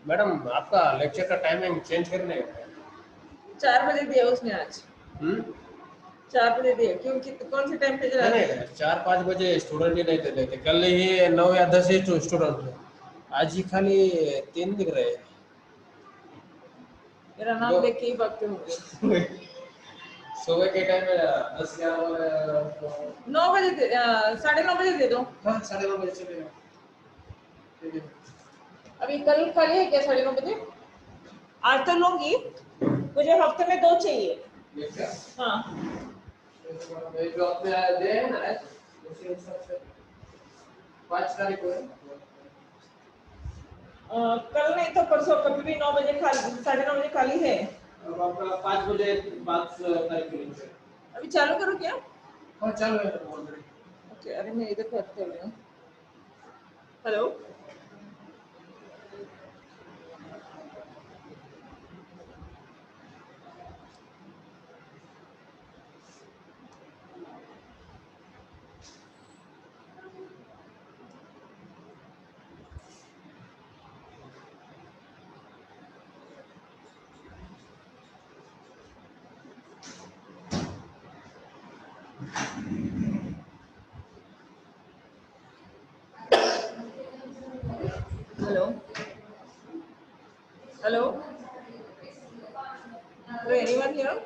Madam आपका lecture का timing change करने का 4 बजे दिया उसने आज। हम्म 4 बजे दिया क्यों? कौन से टाइम पे जरा? नहीं नहीं 4-5 बजे स्टूडेंट ही नहीं देते थे। कल ही 9 या 10 ही स्टूडेंट थे। आज ही खाली 3 दिख रहे हैं। मेरा दो नाम देख के ही भागते होंगे। सुबह के टाइम में 10-11 9 बजे 9:30 बजे दे दो। हाँ 9:30 बजे चलेगा। ठीक है। अभी कल खाली है क्या 9:30 बजे? आज तो लूंगी, मुझे हफ्ते में 2 चाहिए। ये क्या हाँ। ये जो आपने दिया है ना उसी हिसाब से 5 तारीख को है। कल नहीं तो परसों कभी भी 9 बजे खाली, 9:30 बजे खाली है। अब आपका 5 बजे 5 तारीख के लिए अभी चालू करो क्या? हाँ चालू है ऑलरेडी। ओके, अरे मैं इधर बात कर रही हूँ। Hello. Hello. Hello. Hello, anyone here?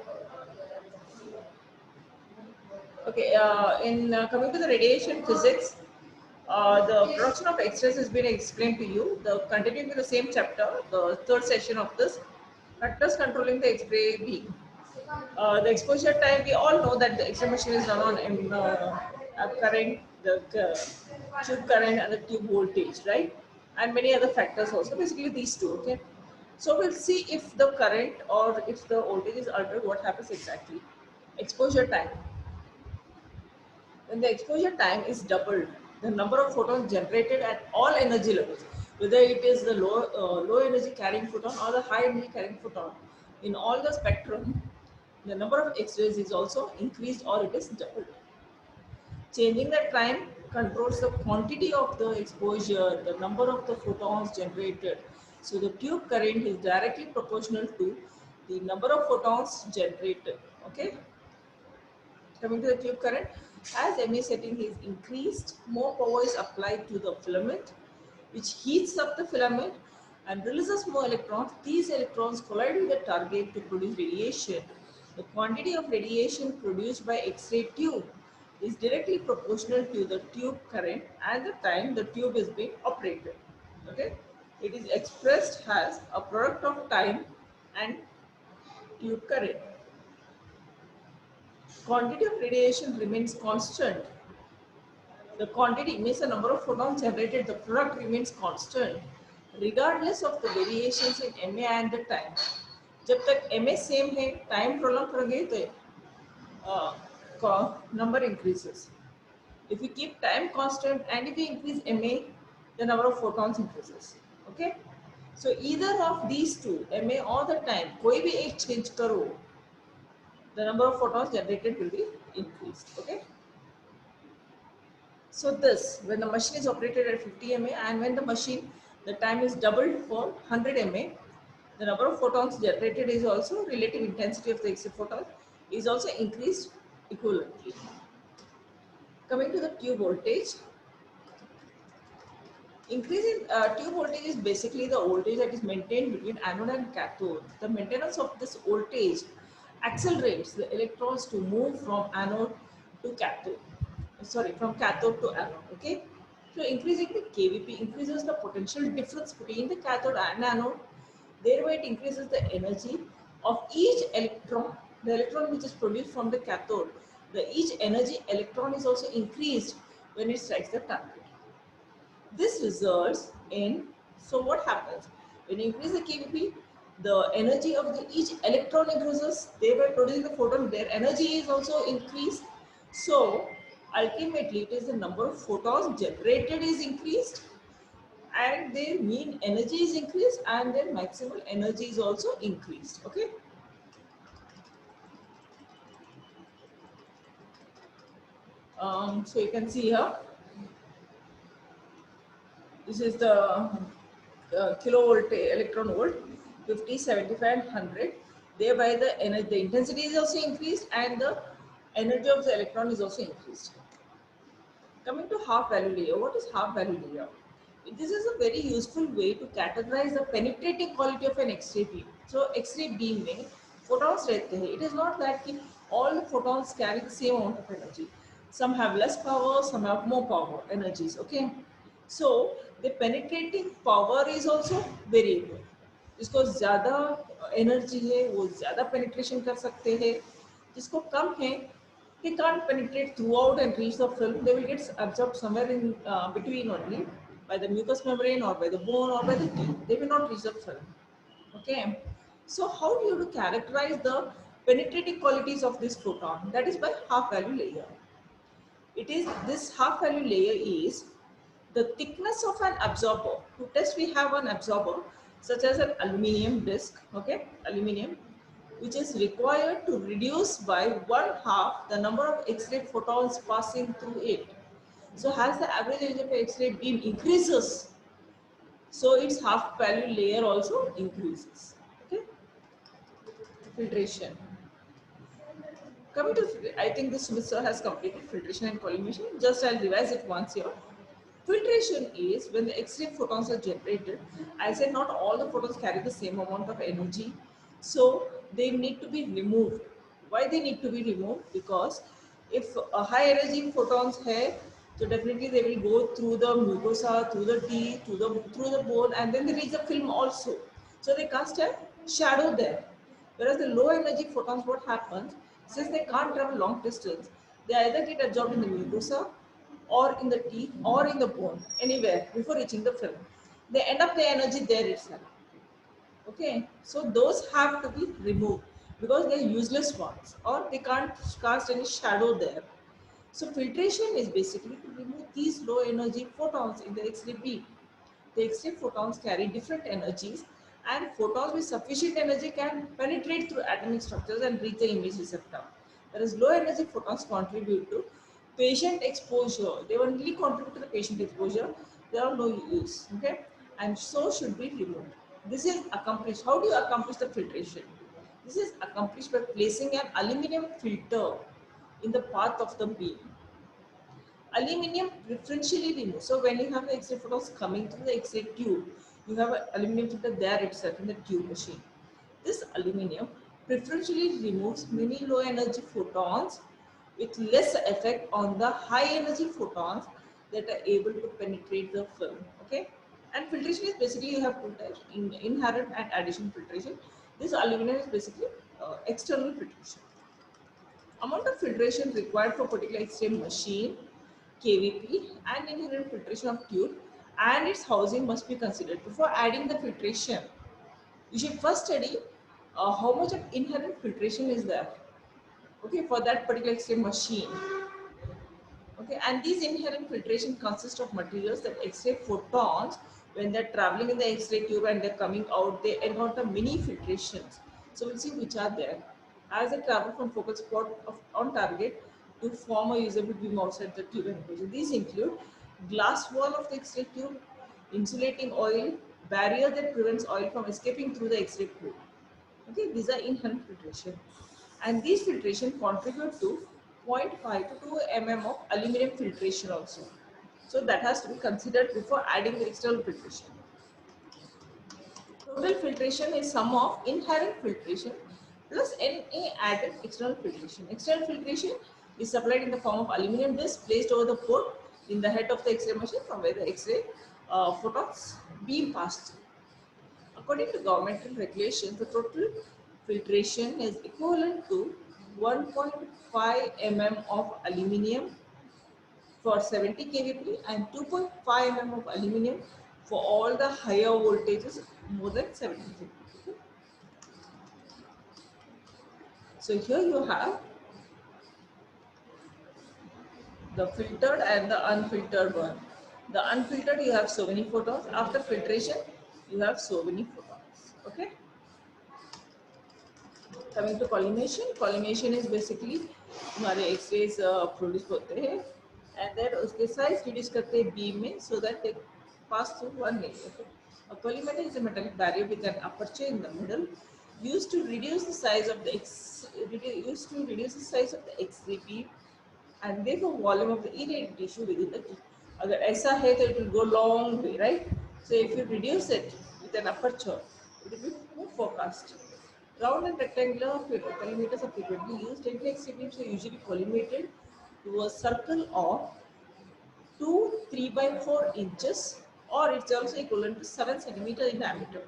Okay, in coming to the radiation physics, the production of X-rays has been explained to you. The continuing with the same chapter, the third session of this, factors controlling the X-ray beam. The exposure time, we all know that the X-ray machine is run on current, the tube current and the tube voltage, right? And many other factors also. Basically, these two. Okay. So we'll see if the current or if the voltage is altered, what happens exactly. Exposure time. When the exposure time is doubled, the number of photons generated at all energy levels, whether it is the low energy carrying photon or the high energy carrying photon, in all the spectrum, the number of X-rays is also increased or it is doubled. Changing the time controls the quantity of the exposure, the number of the photons generated. So the tube current is directly proportional to the number of photons generated. Okay. Coming to the tube current, as MA setting is increased, more power is applied to the filament, which heats up the filament and releases more electrons. These electrons collide with the target to produce radiation. The quantity of radiation produced by X-ray tube is directly proportional to the tube current and the time the tube is being operated. Okay, it is expressed as a product of time and tube current. Quantity of radiation remains constant. The quantity means the number of photons generated, the product remains constant regardless of the variations in MA and the time. जब तक MA same है, time prolong करेंगे तो number increases. If we keep time constant and if we increase MA, the number of photons increases. Okay? So either of these two, MA or the time, कोई भी एक change करो, the number of photons generated will be increased. Okay? So this, when the machine is operated at 50 mA and when the machine, the time is doubled for 100 mA, the number of photons generated is also, relative intensity of the X-ray photon is also increased equivalently. Coming to the tube voltage, increase in tube voltage is basically the voltage that is maintained between anode and cathode. The maintenance of this voltage accelerates the electrons to move from anode to cathode. Sorry, from cathode to anode. Okay. So increasing the kVp increases the potential difference between the cathode and anode. Thereby, it increases the energy of each electron. The electron which is produced from the cathode, the each energy electron is also increased when it strikes the target. This results in, so what happens? When you increase the kVp, the energy of each electron increases, thereby producing the photon, their energy is also increased. So ultimately it is the number of photons generated is increased and their mean energy is increased and their maximal energy is also increased. Okay. So you can see here, this is the kilovolt electron volt, 50, 75, and 100. Thereby the energy, the intensity is also increased and the energy of the electron is also increased. Coming to half value layer, what is half value layer? This is a very useful way to categorize the penetrating quality of an X-ray beam. So X-ray beam में photons रहते हैं. It is not that कि all the photons carry the same amount of energy. Some have less power, some have more power energies. Okay, so the penetrating power is also variable. जिसको ज़्यादा energy है वो ज़्यादा penetration कर सकते हैं, जिसको कम है they can't penetrate throughout and reach the film. They will get absorbed somewhere in between only by the mucous membrane or by the bone or by the teeth. They will not reach the film. Okay. So how do you characterize the penetrating qualities of this photon? That is by half value layer. It is this half value layer is the thickness of an absorber. To test we have an absorber such as an aluminium disc, okay, aluminium, which is required to reduce by 1/2 the number of X-ray photons passing through it. So as the average age of X-ray beam increases, so its half value layer also increases. Okay, filtration. Coming to, I think this semester has completed filtration and collimation. Just I'll revise it once here. Filtration is when the X-ray photons are generated. I said not all the photons carry the same amount of energy, so they need to be removed. Why they need to be removed? Because if a high energy photons hai, so definitely they will go through the mucosa, through the teeth, through the bone, and then they reach the film also. So they cast a shadow there. Whereas the low energy photons, what happens? Since they can't travel long distance, they either get absorbed in the mucosa or in the teeth or in the bone, anywhere before reaching the film. They end up the energy there itself. Okay, so those have to be removed because they're useless ones or they can't cast any shadow there. So filtration is basically to remove these low energy photons in the X-ray beam. The X-ray photons carry different energies and photons with sufficient energy can penetrate through atomic structures and reach the image receptor. Whereas low energy photons contribute to patient exposure. They only contribute to the patient exposure. They are no use. Okay, and so should be removed. This is accomplished. How do you accomplish the filtration? This is accomplished by placing an aluminum filter in the path of the beam. Aluminium preferentially removes. So when you have the X-ray photons coming through the X-ray tube, you have an aluminum filter there itself in the tube machine. This aluminum preferentially removes many low energy photons with less effect on the high energy photons that are able to penetrate the film. Okay, and filtration is basically you have two types: inherent and addition filtration. This aluminum is basically external filtration. Amount of filtration required for particular X-ray machine, KVP, and inherent filtration of tube and its housing must be considered. Before adding the filtration, you should first study how much of inherent filtration is there. Okay, for that particular X-ray machine. Okay, and these inherent filtration consist of materials that X-ray photons, when they're traveling in the X-ray tube and they're coming out, they encounter many filtrations. So we'll see which are there. As they travel from focal spot on target to form a usable beam outside the tube enclosure. These include glass wall of the X-ray tube, insulating oil, barrier that prevents oil from escaping through the X-ray tube. Okay, these are inherent filtration. And these filtration contribute to 0.5 to 2 mm of aluminum filtration also. So that has to be considered before adding the external filtration. Total filtration is sum of inherent filtration plus any added external filtration. External filtration is supplied in the form of aluminum disc placed over the port in the head of the X-ray machine from where the X-ray photons beam passed through. According to governmental regulations, the total filtration is equivalent to 1.5 mm of aluminium for 70 kVp and 2.5 mm of aluminium for all the higher voltages more than 70 kVp. So here you have the filtered and the unfiltered one. The unfiltered you have so many photons. After filtration you have so many photons. Okay. Coming to collimation, collimation is basically हमारे X-rays produce होते हैं and then उसके size reduce करते हैं beam में so that they pass through one nail. Okay? A collimator is a metallic barrier with an aperture in the middle, used to reduce the size of the X-ray beam and therefore volume of the irradiated tissue within the tissue. अगर ऐसा है तो it will go long way, right? So if you reduce it with an aperture, it will be more forecast. Round and rectangular collimators are frequently used. Dental X-ray beams are usually collimated to a circle of 2 3 by 4 inches, or it's also equivalent to 7 centimeter in diameter.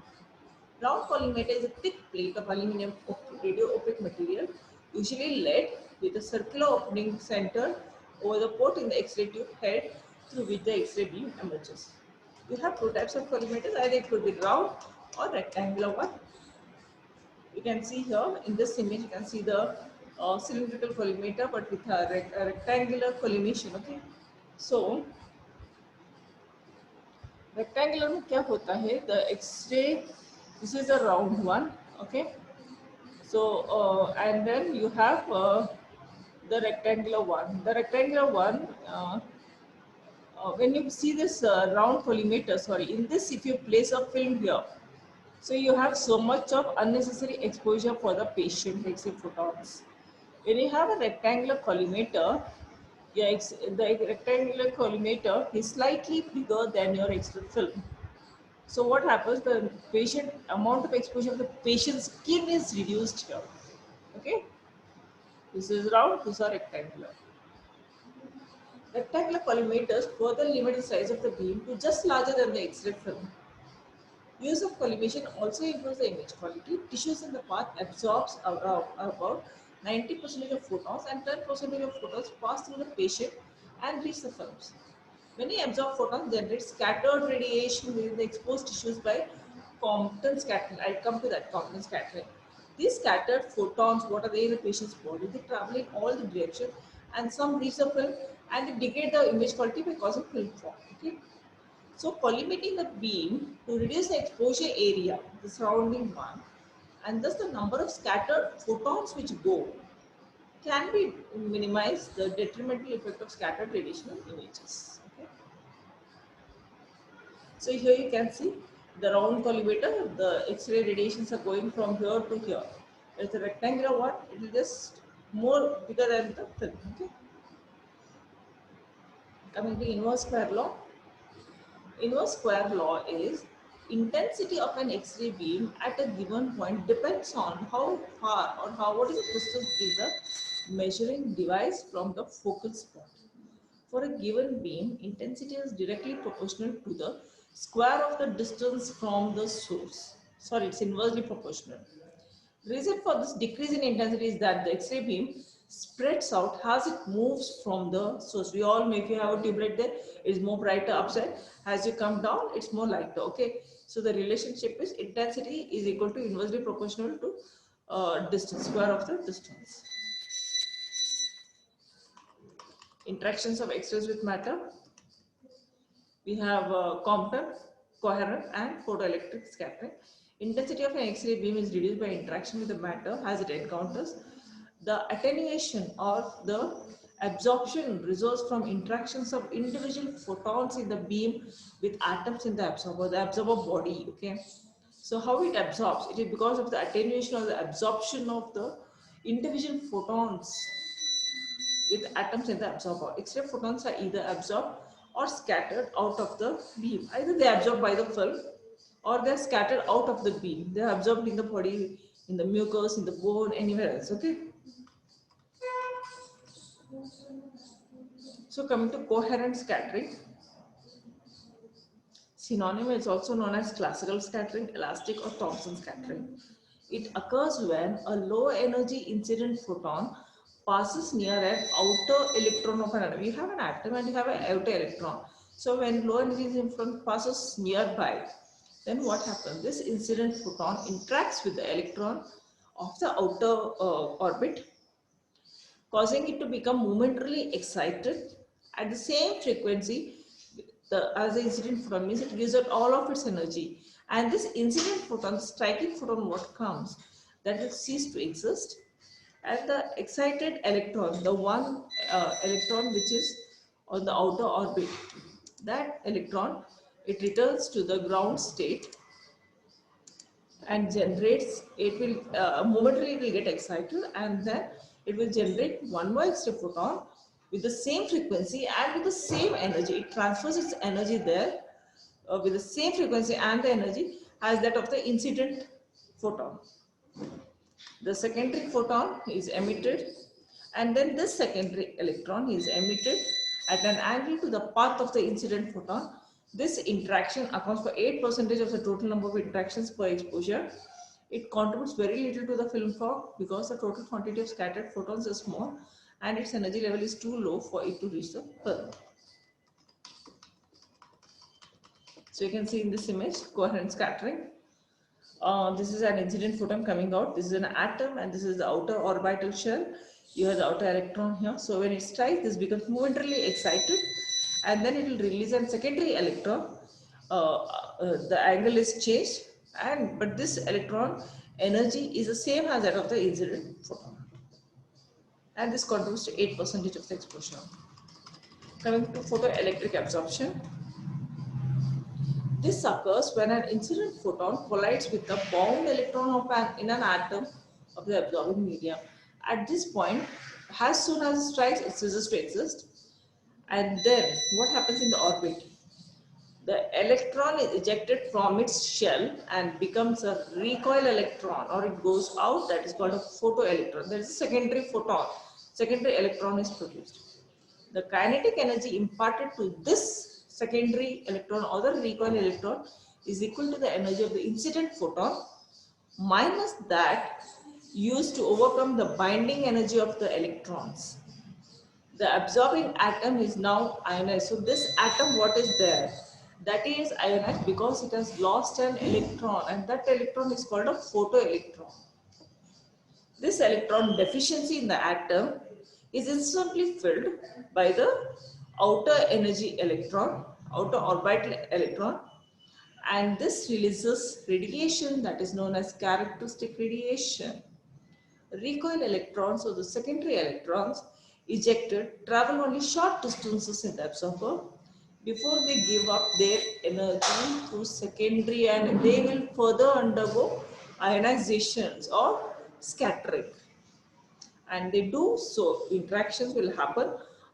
Round collimator is a thick plate of aluminum radio opaque material, usually lead, with a circular opening center over the port in the X-ray tube head through which the X-ray beam emerges. We have two types of collimators, either it could be round or rectangular one. You can see here in this image, you can see the cylindrical collimator, but with a rectangular collimation. Okay, so rectangular में क्या होता है? The X-ray, this is a round one. Okay, so and then you have the rectangular one. The rectangular one, when you see this round collimator, sorry, in this if you place a film here, so you have so much of unnecessary exposure for the patient, X-ray photons. When you have a rectangular collimator, the rectangular collimator is slightly bigger than your X-ray film. So what happens? The patient amount of exposure of the patient's skin is reduced here. Okay, this is round, these are rectangular. Rectangular collimators further limit the size of the beam to just larger than the X-ray film. Use of collimation also improves the image quality. Tissues in the path absorbs about 90% of photons and 10% of photons pass through the patient and reach the films. Many absorbed photons generate scattered radiation within the exposed tissues by Compton scattering. I'll come to that, Compton scattering. These scattered photons, what are they in the patient's body? They travel in all the directions and some reach the film and they degrade the image quality by causing film fog. Okay? So collimating the beam to reduce the exposure area, the surrounding one, and thus the number of scattered photons which go can be minimize the detrimental effect of scattered radiation on images. Okay. So here you can see the round collimator, the X-ray radiations are going from here to here. It's a rectangular one, it will just more bigger than the film. Okay. Coming to inverse square law. Inverse square law is intensity of an X-ray beam at a given point depends on how far or what is the distance between the measuring device from the focal spot. For a given beam, intensity is directly proportional to the square of the distance from the source. Sorry, it's inversely proportional. Reason for this decrease in intensity is that the X-ray beam spreads out as it moves from the source. We all know if you have a tube light there, it is more brighter upside. As you come down, it's more lighter. Okay. So the relationship is intensity is equal to inversely proportional to distance, square of the distance. Interactions of X-rays with matter. We have Compton, coherent, and photoelectric scattering. Intensity of an X-ray beam is reduced by interaction with the matter as it encounters. The attenuation or the absorption results from interactions of individual photons in the beam with atoms in the absorber body. Okay, so how it absorbs? It is because of the attenuation or the absorption of the individual photons with atoms in the absorber. X-ray photons are either absorbed or scattered out of the beam. Either they are absorbed by the film or they are scattered out of the beam. They are absorbed in the body, in the mucus, in the bone, anywhere else. Okay. So coming to coherent scattering. Synonym is also known as classical scattering, elastic or Thomson scattering. It occurs when a low energy incident photon passes near an outer electron of an atom. You have an atom and you have an outer electron. So when low energy incident passes nearby, then what happens? This incident photon interacts with the electron of the outer orbit, causing it to become momentarily excited at the same frequency as the incident photon, means it gives out all of its energy. And this incident photon, striking photon, what comes, that will cease to exist. And the excited electron, the one electron which is on the outer orbit, that electron it returns to the ground state and generates, it will momentarily it will get excited, and then it will generate one more extra photon with the same frequency and with the same energy. It transfers its energy there with the same frequency and the energy as that of the incident photon. The secondary photon is emitted, and then this secondary electron is emitted at an angle to the path of the incident photon. This interaction accounts for 8% of the total number of interactions per exposure. It contributes very little to the film fog because the total quantity of scattered photons is small and its energy level is too low for it to reach the film. So you can see in this image coherent scattering. This is an incident photon coming out. This is an atom and this is the outer orbital shell. You have the outer electron here. So when it strikes, this becomes momentarily excited and then it will release a secondary electron. The angle is changed, but this electron energy is the same as that of the incident photon. And this contributes to 8% of the exposure. Coming to photoelectric absorption. This occurs when an incident photon collides with the bound electron in an atom of the absorbing medium. At this point, as soon as it strikes, it ceases to exist. And then what happens in the orbit? The electron is ejected from its shell and becomes a recoil electron, or it goes out. That is called a photoelectron. There is a secondary photon. Secondary electron is produced. The kinetic energy imparted to this secondary electron or the recoil electron is equal to the energy of the incident photon minus that used to overcome the binding energy of the electrons. The absorbing atom is now ionized. So this atom, what is there? That is ionized because it has lost an electron, and that electron is called a photoelectron. This electron deficiency in the atom is instantly filled by the outer energy electron, outer orbital electron, and this releases radiation that is known as characteristic radiation. Recoil electrons, or the secondary electrons ejected, travel only short distances in the absorber before they give up their energy through secondary, and they will further undergo ionizations or scattering. And they do so, interactions will happen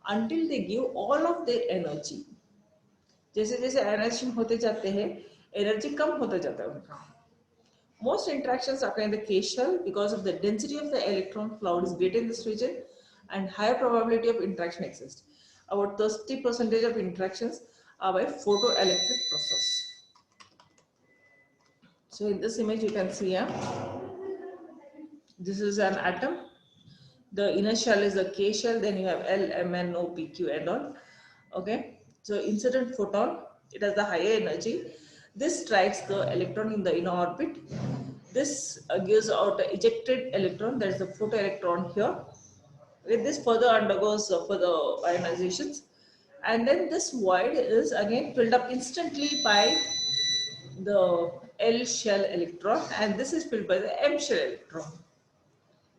until they give all of their energy. जैसे जैसे ionization होते जाते हैं, energy कम होता जाता है उनका. Most interactions occur in the K shell because of the density of the electron cloud is greater in this region and higher probability of interaction exists. About 30% of interactions are by photoelectric process. So in this image you can see this is an atom. The inner shell is the K shell, then you have L, M, N, O, P, Q and all. Okay, so incident photon, it has the higher energy. This strikes the electron in the inner orbit. This gives out the ejected electron, that is the photoelectron here. Okay, this further undergoes further ionizations. And then this void is again filled up instantly by the L shell electron, and this is filled by the M shell electron.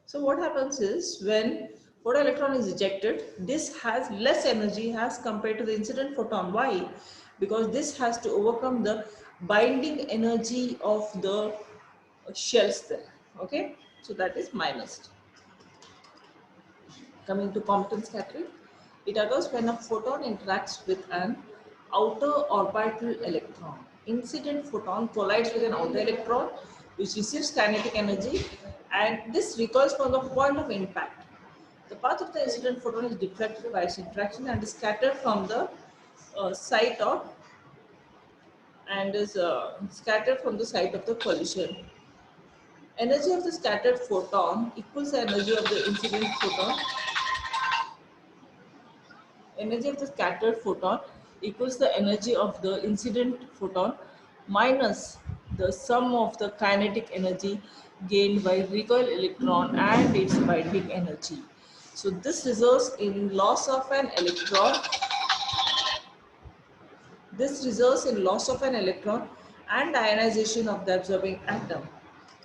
So what happens is when photoelectron is ejected, this has less energy as compared to the incident photon. Why? Because this has to overcome the binding energy of the shells there. Okay, so that is minused. Coming to Compton scattering, it occurs when a photon interacts with an outer orbital electron. Incident photon collides with an outer electron which receives kinetic energy, and this recoils from the point of impact. The path of the incident photon is deflected by its interaction and is scattered from the site of the collision. Energy of the scattered photon equals the energy of the incident photon. Energy of the scattered photon equals the energy of the incident photon minus the sum of the kinetic energy gained by recoil electron and its binding energy. So this results in loss of an electron. This results in loss of an electron and ionization of the absorbing atom.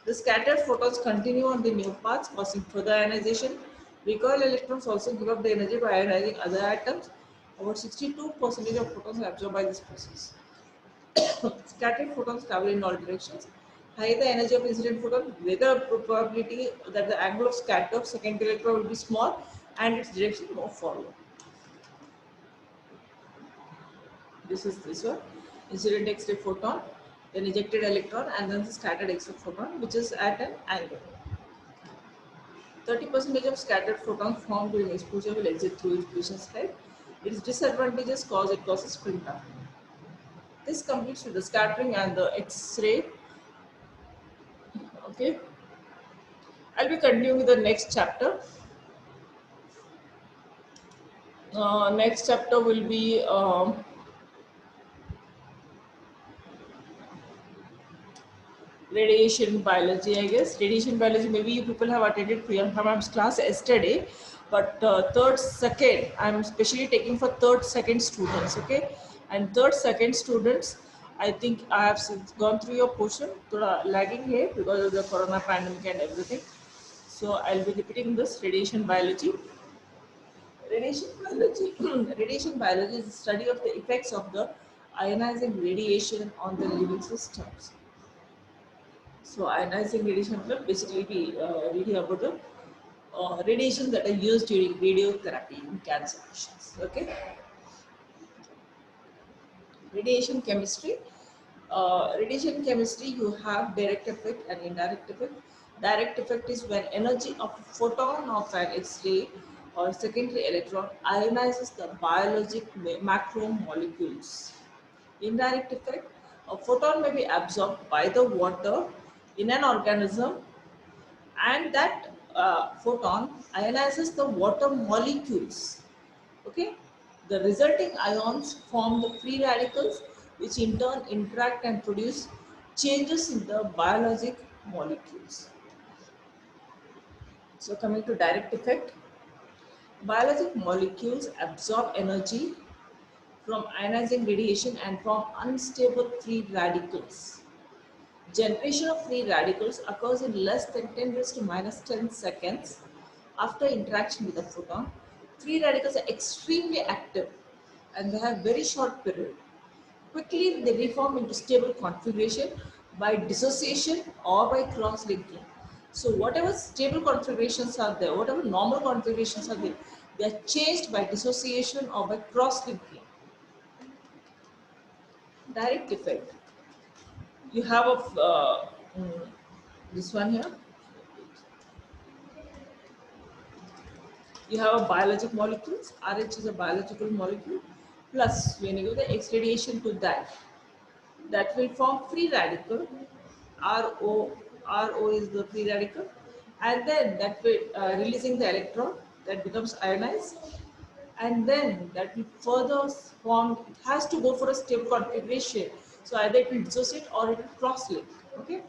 The scattered photons continue on the new paths, causing further ionization. Recoil electrons also give up the energy by ionizing other atoms. About 62% of photons are absorbed by this process. scattered photons travel in all directions. Higher the energy of incident photon, greater probability that the angle of scatter of secondary electron will be small and its direction more forward. This is this one. Incident X-ray photon, then ejected electron, and then the scattered X-ray photon, which is at an angle. 30% of scattered photons formed during exposure will exit through its position head. Its disadvantages cause it causes splinter. This completes with the scattering and the X-ray. Okay, I'll be continuing with the next chapter. Next chapter will be radiation biology, I guess. Radiation biology, maybe you people have attended Priyanka ma'am's class yesterday, but third, second, I'm specially taking for third, second students, okay? And third, second students, I think I have since gone through your portion, lagging here because of the corona pandemic and everything. So I'll be repeating this radiation biology. Radiation biology. Radiation biology is the study of the effects of the ionizing radiation on the living systems. So ionizing radiation will basically be reading about the radiation that are used during radiotherapy in cancer patients. Okay. Radiation chemistry. Radiation chemistry, you have direct effect and indirect effect. Direct effect is when energy of a photon of an X-ray or secondary electron ionizes the biologic macromolecules. Indirect effect, a photon may be absorbed by the water in an organism, and that photon ionizes the water molecules. Okay, the resulting ions form the free radicals, which in turn interact and produce changes in the biologic molecules. So coming to direct effect, biologic molecules absorb energy from ionizing radiation and form unstable free radicals. Generation of free radicals occurs in less than 10 raised to minus 10 seconds after interaction with a photon. Free radicals are extremely active and they have very short period. Quickly they reform into stable configuration by dissociation or by cross-linking. So whatever stable configurations are there, whatever normal configurations are there, they are changed by dissociation or by cross-linking. Direct effect. You have a this one here. You have a biologic molecules. RH is a biological molecule. Plus, when you give the X radiation to that, that will form free radical. RO is the free radical, and then that will releasing the electron that becomes ionized, and then that will further form. It has to go for a stable configuration. So either it will dissociate or it will cross-link. Okay,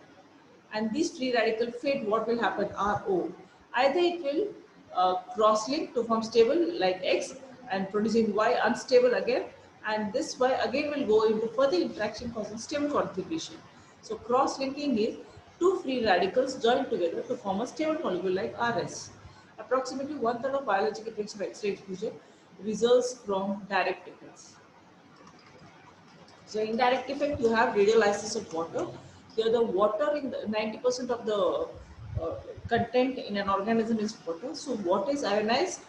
and these free radical fate, what will happen? RO. Either it will cross-link to form stable like X and producing Y unstable again, and this Y again will go into further interaction causing stable configuration. So cross-linking is two free radicals joined together to form a stable molecule like RS. Approximately one-third of biological effects of X-ray exposure results from direct effects. So indirect effect, you have radiolysis of water. Here the water in the 90% of the content in an organism is water. So water is ionized,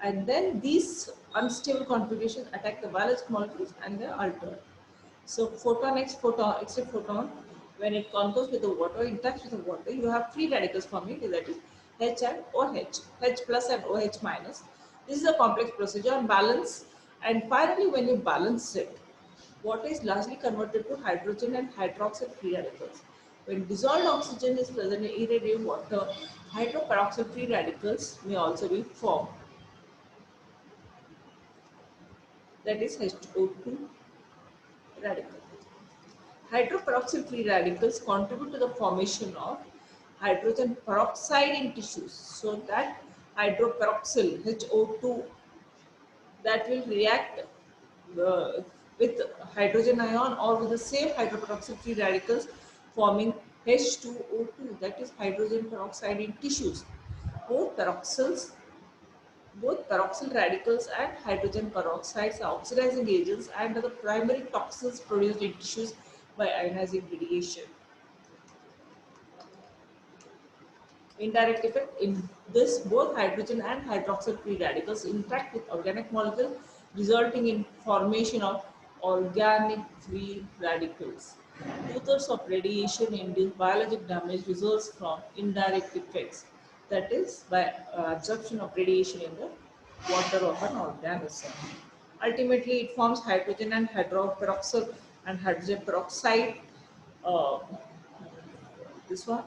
and then these unstable configurations attack the biological molecules and they are altered. So photon X-ray photon, when it contours with the water, interacts with the water, you have free radicals forming, that is H and OH, H plus and OH minus. This is a complex procedure on balance, and finally when you balance it, water is largely converted to hydrogen and hydroxide free radicals. When dissolved oxygen is present in irradiated water, hydroperoxide free radicals may also be formed. That is HO2 radical. Hydroperoxide free radicals contribute to the formation of hydrogen peroxide in tissues. So that hydroperoxyl HO2 that will react with hydrogen ion or with the same hydroperoxide free radicals forming H2O2, that is hydrogen peroxide in tissues. Both peroxyls, both peroxyl radicals and hydrogen peroxides are oxidizing agents and are the primary toxins produced in tissues by ionizing radiation. Indirect effect in this, both hydrogen and hydroxyl free radicals interact with organic molecules, resulting in formation of organic free radicals. Two-thirds of radiation-induced biologic damage results from indirect effects, that is, by absorption of radiation in the water of an organism. Ultimately, it forms hydrogen and hydroperoxide and hydrogen peroxide, uh, this one,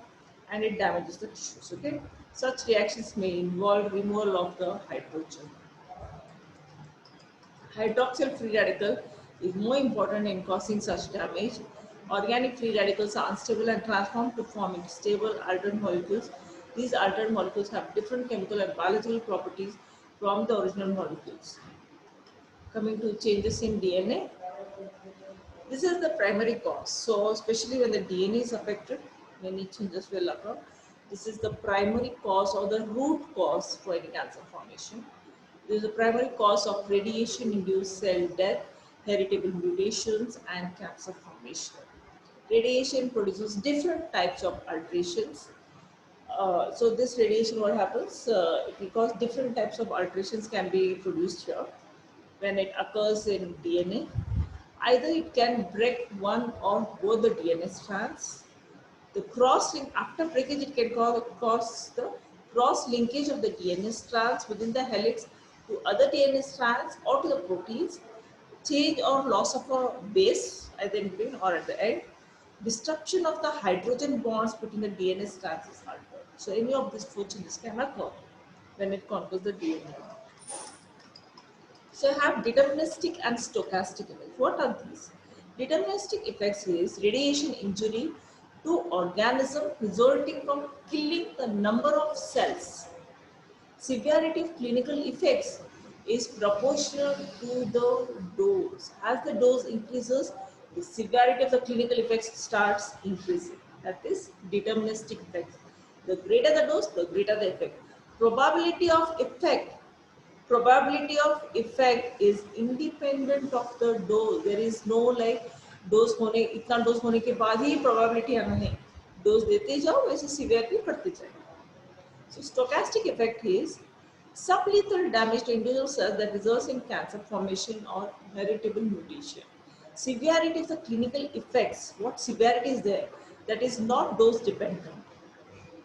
and it damages the tissues. Okay, such reactions may involve removal of the hydrogen. Hydroxyl free radical is more important in causing such damage. Organic free radicals are unstable and transform to form stable alternate molecules. These alternate molecules have different chemical and biological properties from the original molecules. Coming to changes in DNA, this is the primary cause. So, especially when the DNA is affected, many changes will occur. This is the primary cause or the root cause for any cancer formation. This is the primary cause of radiation-induced cell death, heritable mutations, and cancer formation. Radiation produces different types of alterations. So this radiation, what happens? Because different types of alterations can be produced here when it occurs in DNA. Either it can break one or both the DNA strands. The cross link, after breakage, it can cause the cross linkage of the DNA strands within the helix to other DNA strands or to the proteins, change or loss of a base either in between or at the end. Disruption of the hydrogen bonds between the DNA strands is altered. So any of these four changes can occur when it conquers the DNA. So I have deterministic and stochastic effects. What are these? Deterministic effects is radiation injury to organism resulting from killing the number of cells. Severity of clinical effects is proportional to the dose. As the dose increases, the severity of the clinical effects starts increasing. That is deterministic effects. The greater the dose, the greater the effect. Probability of effect, probability of effect is independent of the dose. There is no like dose होने इतना dose होने के बाद ही probability आना है. Dose देते जाओ वैसे severity बढ़ती जाएगी. So stochastic effect is sublethal damage to individual cells that results in cancer formation or heritable mutation. Severity of the clinical effects, what severity is there? That is not dose dependent.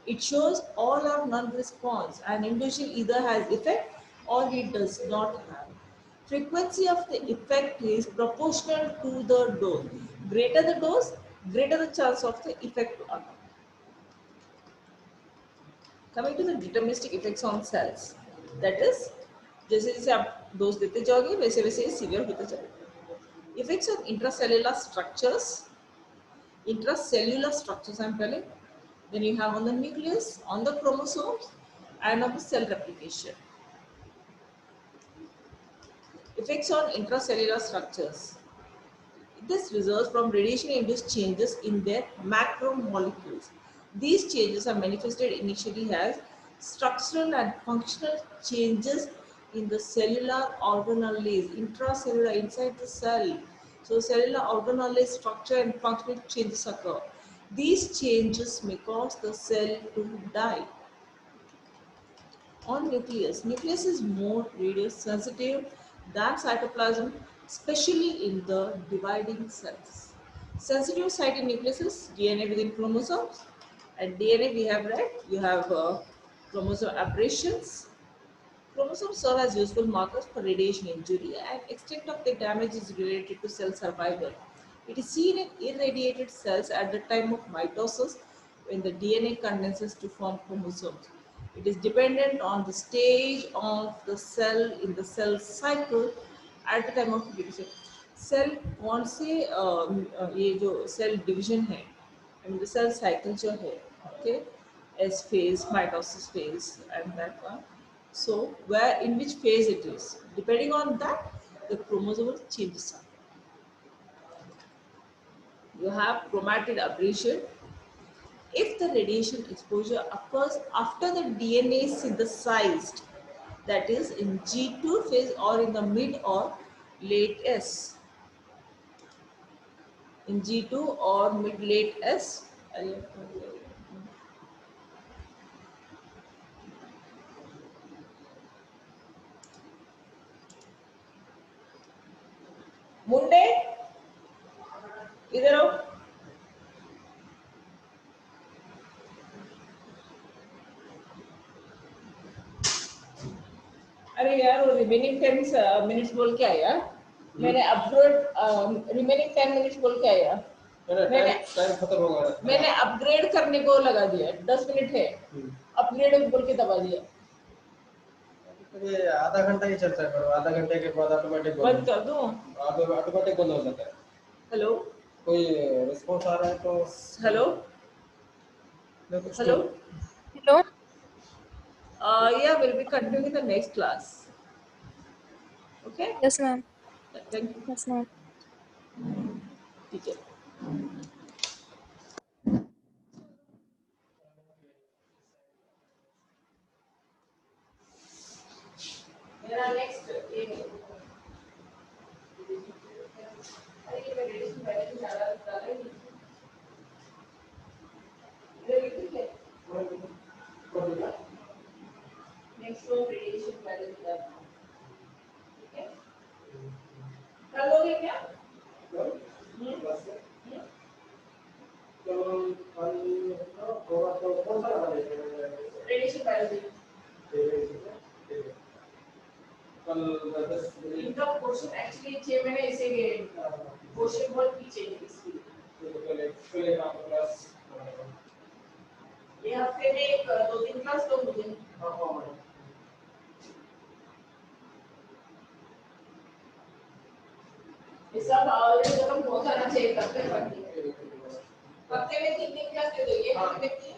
It shows all or none response. An individual either has effect or he does not have. Frequency of the effect is proportional to the dose. Greater the dose, greater the chance of the effect to occur. Coming to the deterministic effects on cells, that is जैसे जैसे आप dose देते जाओगे वैसे वैसे severe होते जाएगा. Effects on intracellular structures, I'm telling. Then you have on the nucleus, on the chromosomes, and on the cell replication. Effects on intracellular structures. This results from radiation-induced changes in their macromolecules. These changes are manifested initially as structural and functional changes in the cellular organelles, intracellular, inside the cell. So cellular organelle structure and functional changes occur. These changes may cause the cell to die. On nucleus. Nucleus is more radiosensitive than cytoplasm, especially in the dividing cells. Sensitive site in nucleus is DNA within chromosomes. And DNA we have read, you have chromosome aberrations. Chromosomes serve as useful markers for radiation injury, and extent of the damage is related to cell survival. It is seen in irradiated cells at the time of mitosis when the DNA condenses to form chromosomes. It is dependent on the stage of the cell in the cell cycle at the time of division. Cell कौन से ये जो cell division है, I mean the cell cycle जो है, okay, S phase, mitosis phase, and that one. So where in which phase it is, depending on that, the chromosomal changes are. You have chromatid aberration. If the radiation exposure occurs after the DNA is synthesized, that is in G2 phase or in the mid or late S. in G2 or mid late S. मुंडे इधर आओ. अरे यार वो remaining 10 minutes बोल के आया. मैंने upgrade remaining 10 minutes बोल के आया. टाइम टाइम खत्म हो गया. मैंने अपग्रेड करने को लगा दिया. 10 मिनट है. अपग्रेड बोल के दबा दिया. ये आधा घंटा ही चलता है, पर आधा घंटे के बाद ऑटोमेटिक बंद कर दूं. ऑटोमेटिक बंद हो जाता है. हेलो कोई रिस्पॉन्स आ रहा है तो hello hello. Hello? Yeah, we'll be continuing in the next class. Okay? Yes, ma'am. Thank you. Yes, ma'am. ठीक है. मेरा next ये है. अरे ये radiation balance ज़्यादा डाला ही नहीं. इधर लिख ले. Next one radiation balance डालना. ठीक है? कर लोगे क्या? Radiation biology. इनका क्वेश्चन एक्चुअली 6 महीने ऐसे गए. क्वेश्चन बहुत पीछे है इसलिए. ये हफ्ते में 2-3 क्लास तो मुझे. ये सब ऑलरेडी खत्म हो जाना चाहिए करते करते. हफ्ते में 3 क्लास दे दो. ये हफ्ते में 3.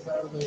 कर दो.